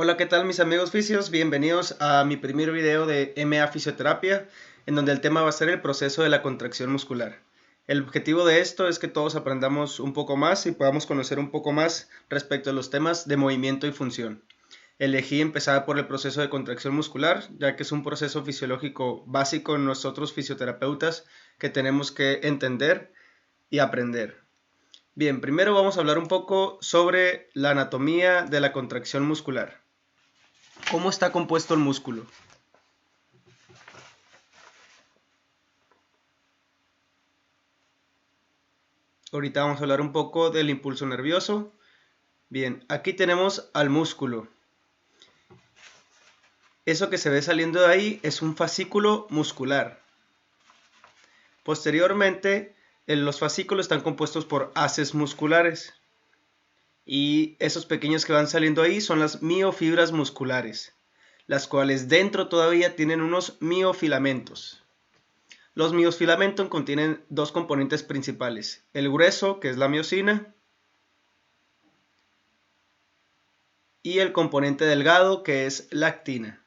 Hola, ¿qué tal mis amigos fisios? Bienvenidos a mi primer video de MA Fisioterapia, en donde el tema va a ser el proceso de la contracción muscular. El objetivo de esto es que todos aprendamos un poco más y podamos conocer un poco más respecto a los temas de movimiento y función. Elegí empezar por el proceso de contracción muscular, ya que es un proceso fisiológico básico en nosotros fisioterapeutas que tenemos que entender y aprender. Bien, primero vamos a hablar un poco sobre la anatomía de la contracción muscular. ¿Cómo está compuesto el músculo? Ahorita vamos a hablar un poco del impulso nervioso. Bien, aquí tenemos al músculo. Eso que se ve saliendo de ahí es un fascículo muscular. Posteriormente, los fascículos están compuestos por haces musculares. Y esos pequeños que van saliendo ahí son las miofibras musculares, las cuales dentro todavía tienen unos miofilamentos. Los miofilamentos contienen dos componentes principales, el grueso, que es la miosina, y el componente delgado, que es la actina.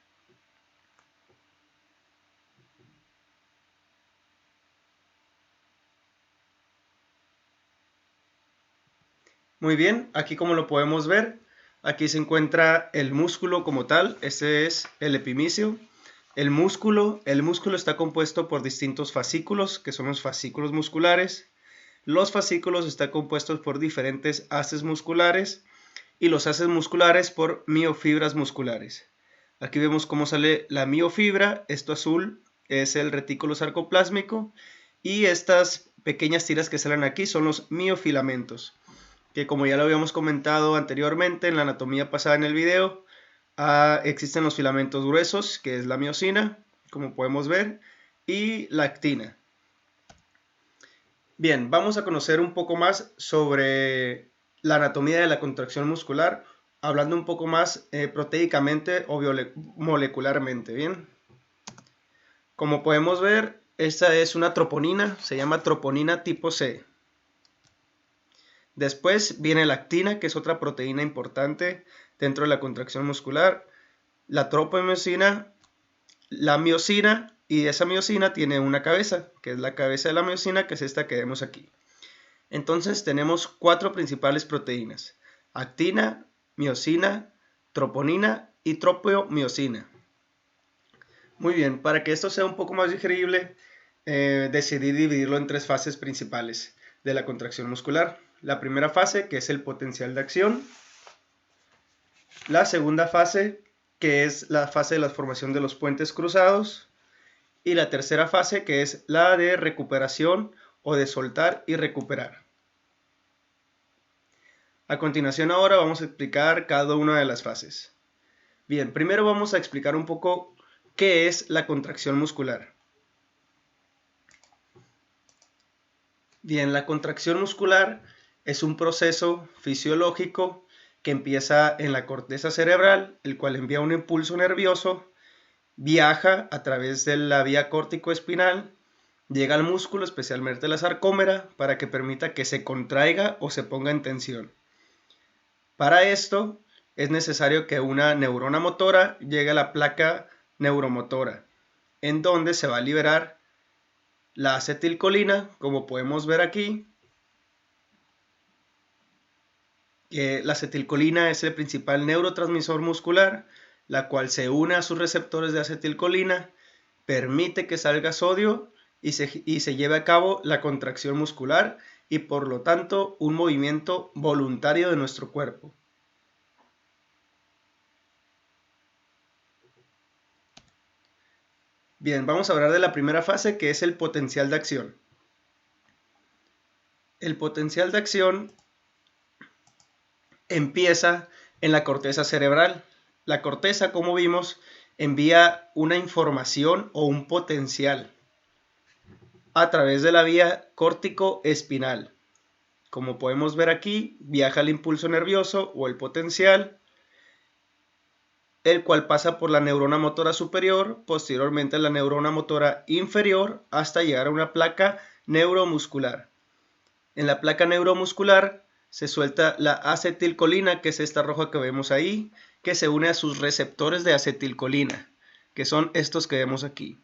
Muy bien, aquí como lo podemos ver, aquí se encuentra el músculo como tal, este es el epimicio. El músculo está compuesto por distintos fascículos, que son los fascículos musculares. Los fascículos están compuestos por diferentes haces musculares y los haces musculares por miofibras musculares. Aquí vemos cómo sale la miofibra, esto azul es el retículo sarcoplásmico y estas pequeñas tiras que salen aquí son los miofilamentos, que como ya lo habíamos comentado anteriormente en la anatomía pasada en el video, existen los filamentos gruesos, que es la miosina, como podemos ver, y la actina. Bien, vamos a conocer un poco más sobre la anatomía de la contracción muscular, hablando un poco más proteicamente o molecularmente, ¿bien? Como podemos ver, esta es una troponina, se llama troponina tipo C. Después viene la actina, que es otra proteína importante dentro de la contracción muscular, la tropomiosina, la miosina, y esa miosina tiene una cabeza, que es la cabeza de la miosina, que es esta que vemos aquí. Entonces tenemos cuatro principales proteínas: actina, miosina, troponina y tropomiosina. Muy bien, para que esto sea un poco más digerible, decidí dividirlo en tres fases principales de la contracción muscular. La primera fase, que es el potencial de acción. La segunda fase, que es la fase de la formación de los puentes cruzados. Y la tercera fase, que es la de recuperación o de soltar y recuperar. A continuación ahora vamos a explicar cada una de las fases. Bien, primero vamos a explicar un poco qué es la contracción muscular. Bien, la contracción muscular es un proceso fisiológico que empieza en la corteza cerebral, el cual envía un impulso nervioso, viaja a través de la vía córtico-espinal, llega al músculo, especialmente la sarcómera, para que permita que se contraiga o se ponga en tensión. Para esto es necesario que una neurona motora llegue a la placa neuromotora, en donde se va a liberar la acetilcolina, como podemos ver aquí. La acetilcolina es el principal neurotransmisor muscular, la cual se une a sus receptores de acetilcolina, permite que salga sodio y se lleve a cabo la contracción muscular y por lo tanto un movimiento voluntario de nuestro cuerpo. Bien, vamos a hablar de la primera fase, que es el potencial de acción. El potencial de acción empieza en la corteza cerebral. La corteza, como vimos, envía una información o un potencial a través de la vía córtico-espinal. Como podemos ver aquí, viaja el impulso nervioso o el potencial, el cual pasa por la neurona motora superior, posteriormente la neurona motora inferior, hasta llegar a una placa neuromuscular. En la placa neuromuscular se suelta la acetilcolina, que es esta roja que vemos ahí, que se une a sus receptores de acetilcolina, que son estos que vemos aquí.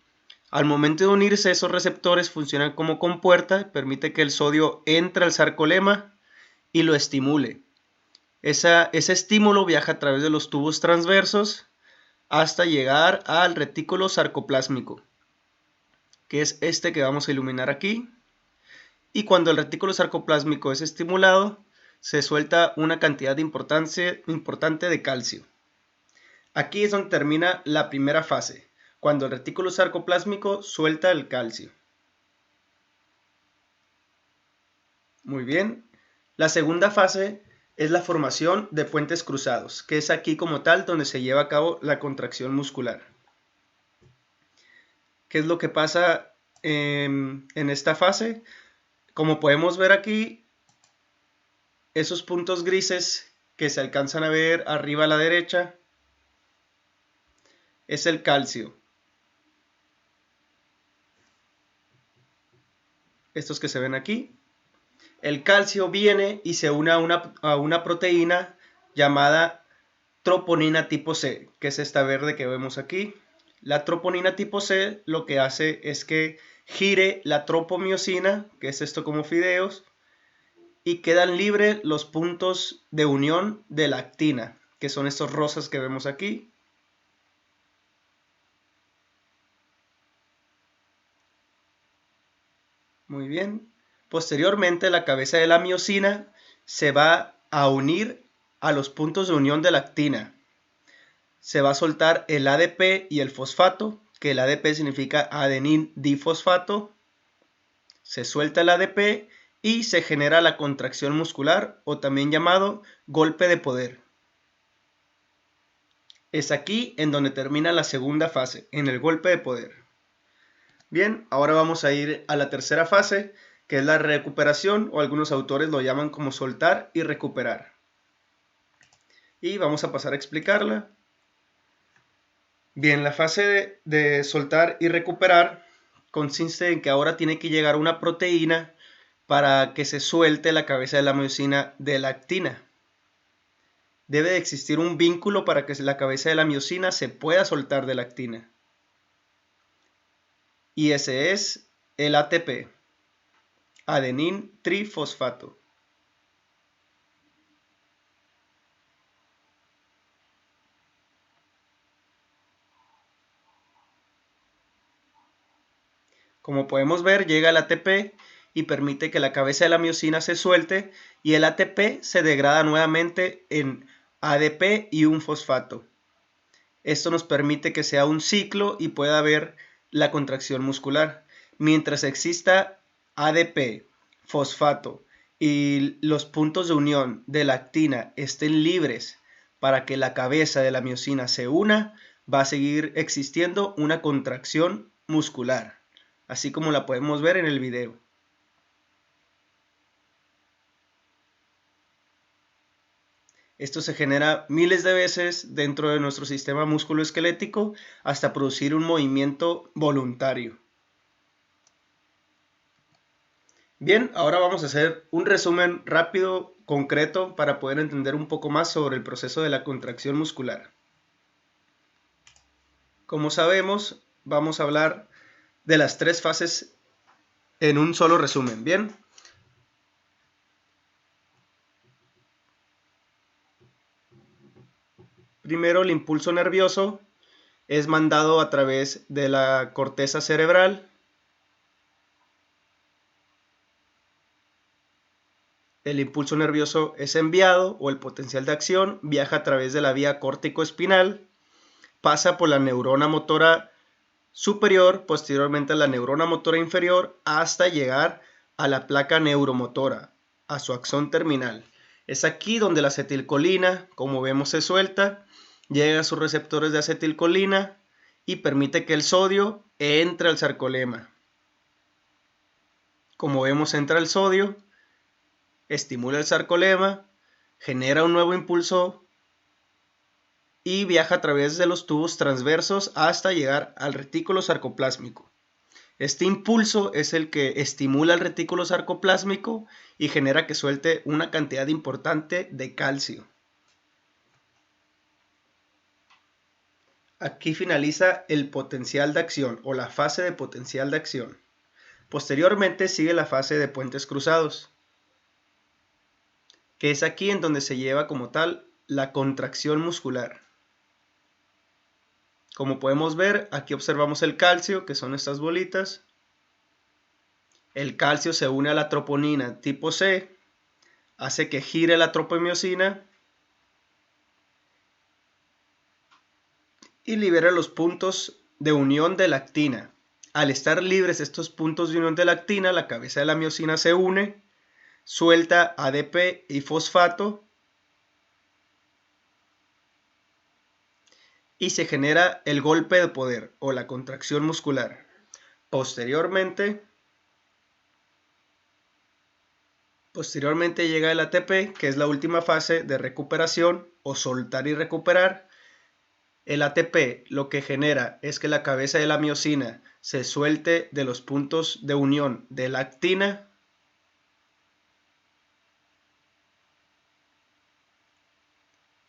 Al momento de unirse, esos receptores funcionan como compuerta, permite que el sodio entre al sarcolema y lo estimule. Ese estímulo viaja a través de los tubos transversos hasta llegar al retículo sarcoplásmico, que es este que vamos a iluminar aquí. Y cuando el retículo sarcoplásmico es estimulado, se suelta una cantidad importante de calcio. Aquí es donde termina la primera fase, cuando el retículo sarcoplásmico suelta el calcio. Muy bien. La segunda fase es la formación de puentes cruzados, que es aquí como tal donde se lleva a cabo la contracción muscular. ¿Qué es lo que pasa en esta fase? Como podemos ver aquí, esos puntos grises que se alcanzan a ver arriba a la derecha es el calcio. Estos que se ven aquí. El calcio viene y se une a una proteína llamada troponina tipo C, que es esta verde que vemos aquí. La troponina tipo C lo que hace es que gire la tropomiosina, que es esto como fideos, y quedan libres los puntos de unión de la actina, que son estos rosas que vemos aquí. Muy bien. Posteriormente, la cabeza de la miosina se va a unir a los puntos de unión de la actina. Se va a soltar el ADP y el fosfato, que el ADP significa adenín difosfato. Se suelta el ADP y se genera la contracción muscular, o también llamado golpe de poder. Es aquí en donde termina la segunda fase, en el golpe de poder. Bien, ahora vamos a ir a la tercera fase, que es la recuperación, o algunos autores lo llaman como soltar y recuperar. Y vamos a pasar a explicarla. Bien, la fase de soltar y recuperar consiste en que ahora tiene que llegar una proteína para que se suelte la cabeza de la miosina de la actina. Debe de existir un vínculo para que la cabeza de la miosina se pueda soltar de la actina. Y ese es el ATP, adenín trifosfato. Como podemos ver, llega el ATP y permite que la cabeza de la miosina se suelte y el ATP se degrada nuevamente en ADP y un fosfato. Esto nos permite que sea un ciclo y pueda haber la contracción muscular. Mientras exista ADP, fosfato y los puntos de unión de la actina estén libres para que la cabeza de la miosina se una, va a seguir existiendo una contracción muscular, así como la podemos ver en el video. Esto se genera miles de veces dentro de nuestro sistema musculoesquelético hasta producir un movimiento voluntario. Bien, ahora vamos a hacer un resumen rápido, concreto, para poder entender un poco más sobre el proceso de la contracción muscular. Como sabemos, vamos a hablar de las tres fases en un solo resumen, ¿bien? Primero, el impulso nervioso es mandado a través de la corteza cerebral. El impulso nervioso es enviado, o el potencial de acción viaja a través de la vía córtico-espinal, pasa por la neurona motora superior, posteriormente a la neurona motora inferior, hasta llegar a la placa neuromotora, a su axón terminal. Es aquí donde la acetilcolina, como vemos, se suelta, llega a sus receptores de acetilcolina y permite que el sodio entre al sarcolema. Como vemos, entra el sodio, estimula el sarcolema, genera un nuevo impulso y viaja a través de los tubos transversos hasta llegar al retículo sarcoplásmico. Este impulso es el que estimula el retículo sarcoplásmico y genera que suelte una cantidad importante de calcio. Aquí finaliza el potencial de acción o la fase de potencial de acción. Posteriormente sigue la fase de puentes cruzados, que es aquí en donde se lleva como tal la contracción muscular. Como podemos ver, aquí observamos el calcio, que son estas bolitas. El calcio se une a la troponina tipo C, hace que gire la tropomiosina y libera los puntos de unión de lactina. Al estar libres estos puntos de unión de lactina, la cabeza de la miosina se une, suelta ADP y fosfato y se genera el golpe de poder o la contracción muscular. Posteriormente llega el ATP, que es la última fase de recuperación o soltar y recuperar. El ATP lo que genera es que la cabeza de la miosina se suelte de los puntos de unión de lactina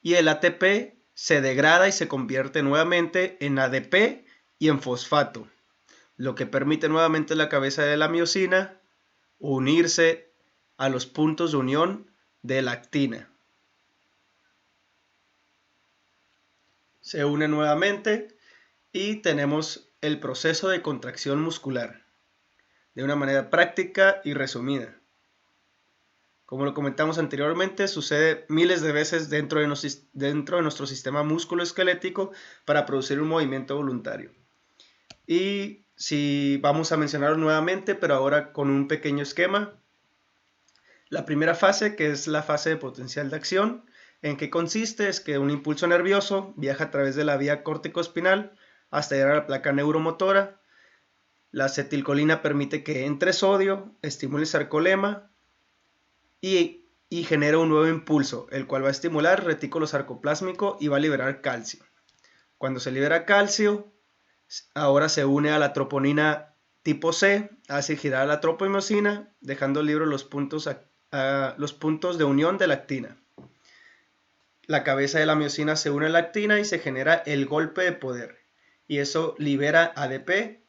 y el ATP se degrada y se convierte nuevamente en ADP y en fosfato, lo que permite nuevamente a la cabeza de la miosina unirse a los puntos de unión de lactina. Se une nuevamente y tenemos el proceso de contracción muscular de una manera práctica y resumida. Como lo comentamos anteriormente, sucede miles de veces dentro de nuestro sistema musculoesquelético para producir un movimiento voluntario. Y si vamos a mencionarlo nuevamente, pero ahora con un pequeño esquema. La primera fase, que es la fase de potencial de acción, ¿en qué consiste? Es que un impulso nervioso viaja a través de la vía córtico-espinal hasta llegar a la placa neuromotora. La acetilcolina permite que entre sodio, estimule el sarcolema y genera un nuevo impulso, el cual va a estimular el retículo sarcoplásmico y va a liberar calcio. Cuando se libera calcio, ahora se une a la troponina tipo C, hace girar a la tropomiosina, dejando libres los puntos de unión de lactina. La cabeza de la miosina se une a la lactina y se genera el golpe de poder. Y eso libera ADP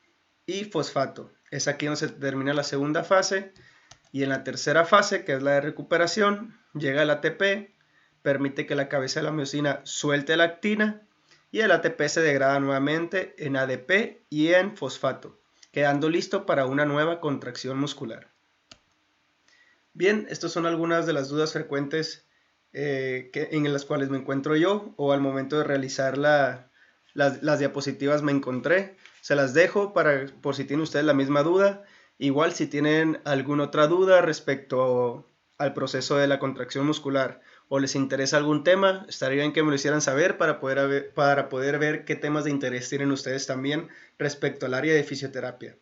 y fosfato. Es aquí donde se termina la segunda fase. Y en la tercera fase, que es la de recuperación, llega el ATP, permite que la cabeza de la miosina suelte lactina y el ATP se degrada nuevamente en ADP y en fosfato, quedando listo para una nueva contracción muscular. Bien, estas son algunas de las dudas frecuentes en las cuales me encuentro yo o al momento de realizar las diapositivas me encontré. Se las dejo por si tienen ustedes la misma duda. Igual si tienen alguna otra duda respecto al proceso de la contracción muscular o les interesa algún tema, estaría bien que me lo hicieran saber para poder ver qué temas de interés tienen ustedes también respecto al área de fisioterapia.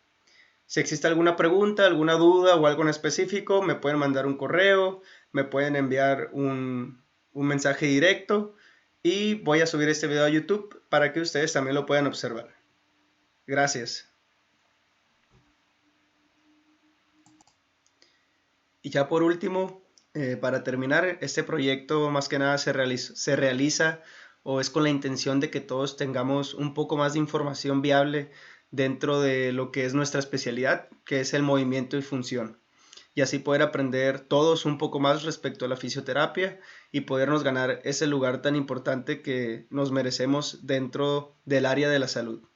Si existe alguna pregunta, alguna duda o algo en específico, me pueden mandar un correo, me pueden enviar un mensaje directo y voy a subir este video a YouTube para que ustedes también lo puedan observar. Gracias. Y ya por último, para terminar, este proyecto más que nada se realiza o es con la intención de que todos tengamos un poco más de información viable dentro de lo que es nuestra especialidad, que es el movimiento y función. Y así poder aprender todos un poco más respecto a la fisioterapia y podernos ganar ese lugar tan importante que nos merecemos dentro del área de la salud.